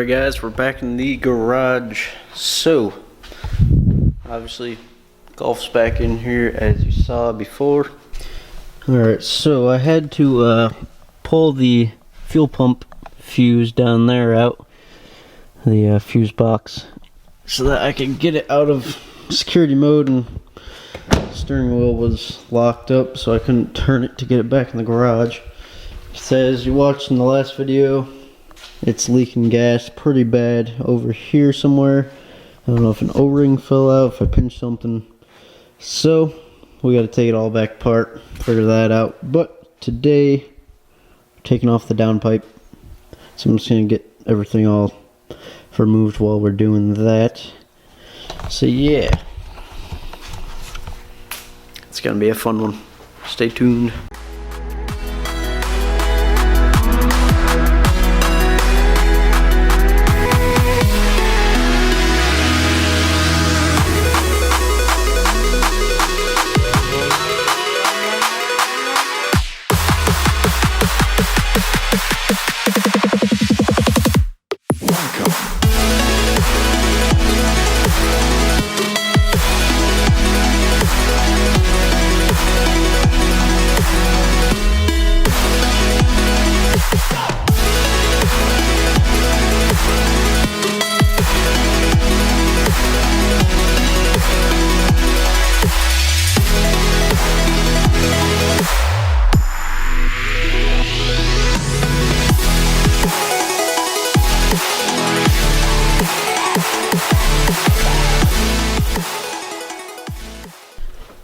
Alright guys, we're back in the garage. So, obviously, golf's back in here as you saw before. Alright, so I had to pull the fuel pump fuse down there out, the fuse box, so that I could get it out of security mode, and the steering wheel was locked up so I couldn't turn it to get it back in the garage. So as you watched in the last video, it's leaking gas pretty bad over here somewhere. I don't know if an O-ring fell out, if I pinched something. So we got to take it all back apart, figure that out. But today, we're taking off the downpipe. So I'm just going to get everything all removed while we're doing that. So yeah, it's going to be a fun one. Stay tuned.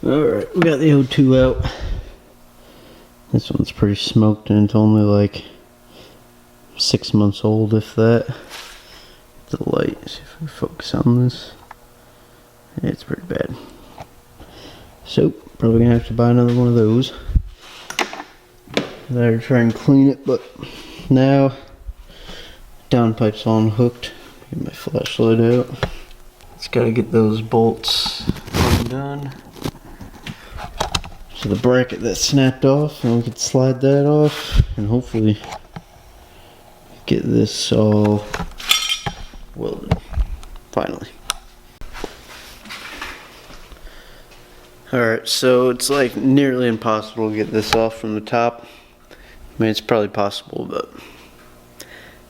Alright, we got the O2 out. This one's pretty smoked and it's only like 6 months old, if that. The light, see if I focus on this. Yeah, it's pretty bad. So, probably gonna have to buy another one of those. There, try and clean it, but now downpipe's all unhooked. Get my flashlight out. Just gotta get those bolts undone. So the bracket that snapped off, and we could slide that off, and hopefully get this all welded, finally. Alright, so it's like nearly impossible to get this off from the top. I mean, it's probably possible, but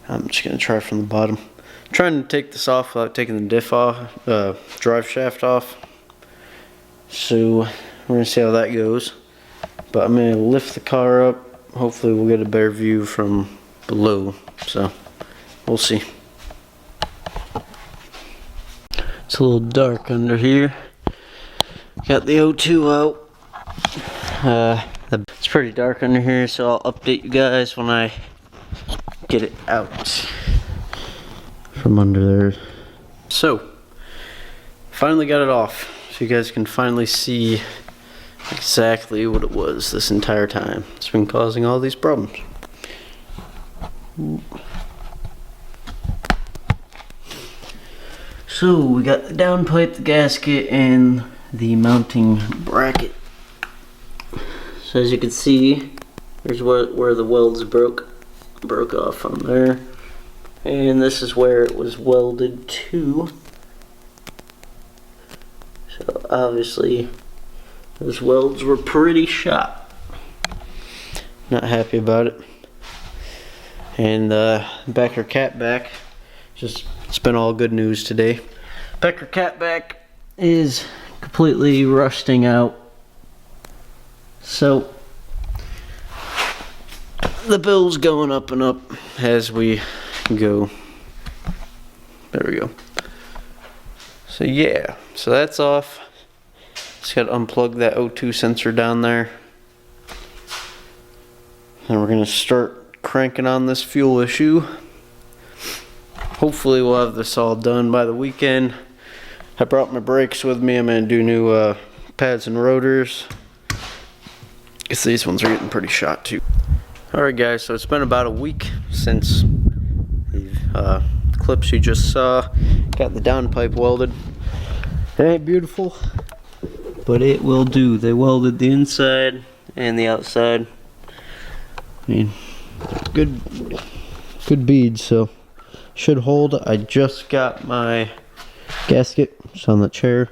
I'm just going to try from the bottom. I'm trying to take this off without taking the diff off, drive shaft off. So we're going to see how that goes. But I'm going to lift the car up. Hopefully we'll get a better view from below. So we'll see. It's a little dark under here. Got the O2 out. It's pretty dark under here, so I'll update you guys when I get it out from under there. So, finally got it off. So you guys can finally see exactly what it was this entire time. It's been causing all these problems. So we got the downpipe, the gasket, and the mounting bracket. So as you can see, here's where the welds broke off on there, and this is where it was welded to. So obviously those welds were pretty shot. Not happy about it. And Becker catback, it's been all good news today. Becker catback is completely rusting out. So the bill's going up and up as we go. There we go. So yeah, so that's off. Just got to unplug that O2 sensor down there. And we're going to start cranking on this fuel issue. Hopefully we'll have this all done by the weekend. I brought my brakes with me. I'm going to do new pads and rotors. Guess these ones are getting pretty shot too. Alright guys, so it's been about a week since the clips you just saw. Got the downpipe welded. It ain't beautiful, but it will do. They welded the inside and the outside. I mean, good beads, so should hold. I just got my gasket. It's on the chair.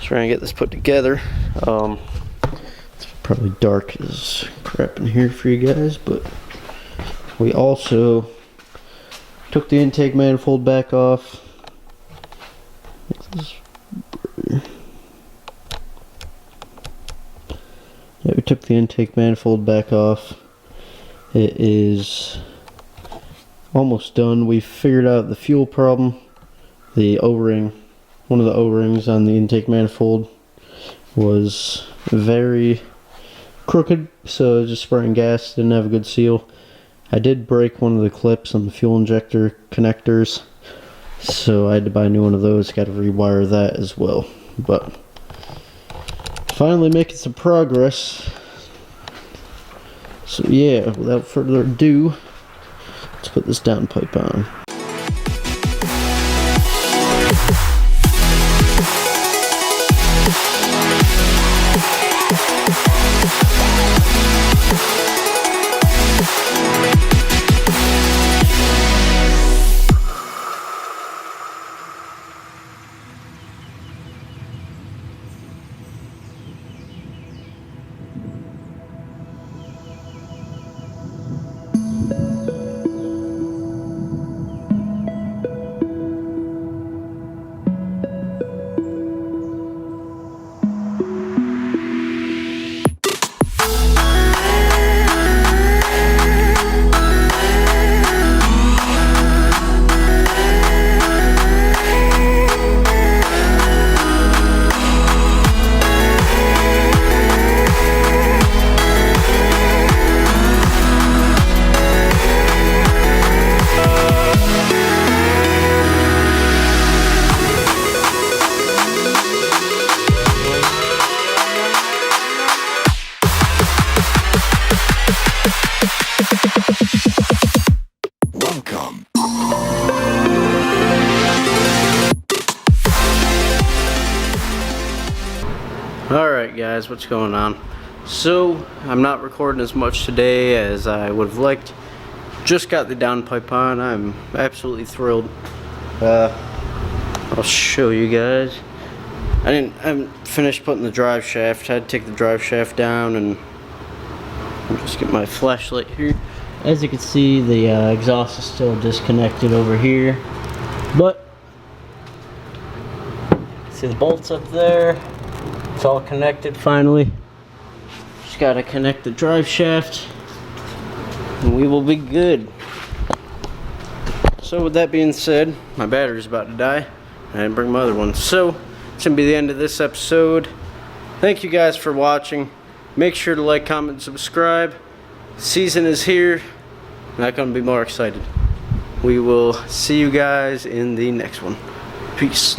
Trying to get this put together. It's probably dark as crap in here for you guys, but we also took the intake manifold back off. Yeah, we took the intake manifold back off. It is almost done. We figured out the fuel problem. The O-ring, one of the O-rings on the intake manifold was very crooked, so it was just spraying gas, didn't have a good seal. I did break one of the clips on the fuel injector connectors, so I had to buy a new one of those. Got to rewire that as well. But finally making some progress. So yeah, without further ado, let's put this downpipe on. Alright guys, what's going on? So, I'm not recording as much today as I would have liked. Just got the downpipe on. I'm absolutely thrilled. I'll show you guys. I haven't finished putting the drive shaft. I had to take the drive shaft down and I'll just get my flashlight here. As you can see, the exhaust is still disconnected over here, but see the bolts up there. It's all connected finally. Just gotta connect the drive shaft and we will be good. So with that being said, my battery's about to die. I didn't bring my other one. So it's gonna be the end of this episode. Thank you guys for watching. Make sure to like, comment, and subscribe. Season is here. And I'm gonna be more excited. We will see you guys in the next one. Peace.